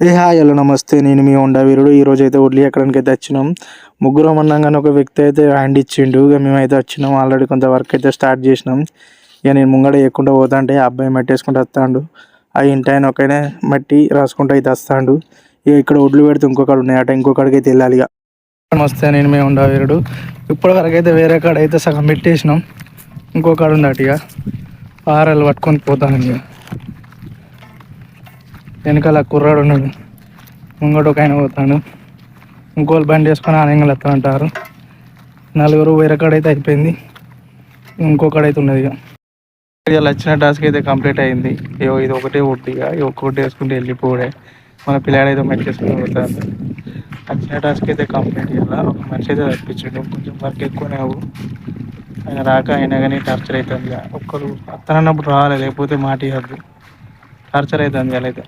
Hi hello నమస్తే. నేను మీ Honda వీరుడు. ఈరోజు అయితే వడ్లు ఎక్కడానికి అయితే వచ్చినాం. ముగ్గురం అన్నాగానే ఒక వ్యక్తి అయితే హ్యాండ్ ఇచ్చిండు. ఇక మేమైతే వచ్చినాం. ఆల్రెడీ కొంత వర్క్ అయితే స్టార్ట్ చేసినాం. ఇక నేను ముంగడ ఎక్కుంటూ పోతా అంటే ఆ అబ్బాయి మట్టి వేసుకుంటూ వస్తాడు. ఆ ఇంటి ఆయన ఒకనే మట్టి రాసుకుంటూ అయితే వస్తాడు. ఇక ఇక్కడ వడ్లు పెడితే ఇంకొకడు ఉన్నాయి అట, ఇంకొకడికి అయితే వెళ్ళాలి. ఇక నమస్తే, నేను మీ హోండా వీరుడు. ఇప్పటి వరకు అయితే వేరే కాడ అయితే సగం పెట్టేసినాం. ఇంకొకడు ఉన్నట్టు ఇక పారలు పట్టుకొని పోతాను. ఇక వెనకాల కుర్రాడు ఉన్నాడు, ముంగడు ఒక ఆయన పోతాడు, ఇంకోళ్ళు బండి వేసుకొని ఆనంగా వస్తా అంటారు. నలుగురు వేరే కాడ అయితే అయిపోయింది, ఇంకొకడైతే ఉన్నది. ఇక ఇలా వచ్చిన టాస్క్ అయితే కంప్లీట్ అయింది. ఇది ఒకటే ఒట్టి, ఇక ఒక్కొక్కటి వేసుకుంటే వెళ్ళిపోడే. మన పిల్లాడైతే మెట్ వేసుకుని పోతాడు. వచ్చిన టాస్క్ అయితే కంప్లీట్ చేయాలి. ఒక మనిషి అయితే తప్పించండు, కొంచెం వర్క్ ఎక్కువనే అవు. ఆయన రాక అయినా కానీ టార్చర్ అవుతుంది. ఒక్కరు అత్తనన్నప్పుడు రావాలి, లేకపోతే మాట ఇవ్వద్దు. టార్చర్ అవుతుంది అలా అయితే.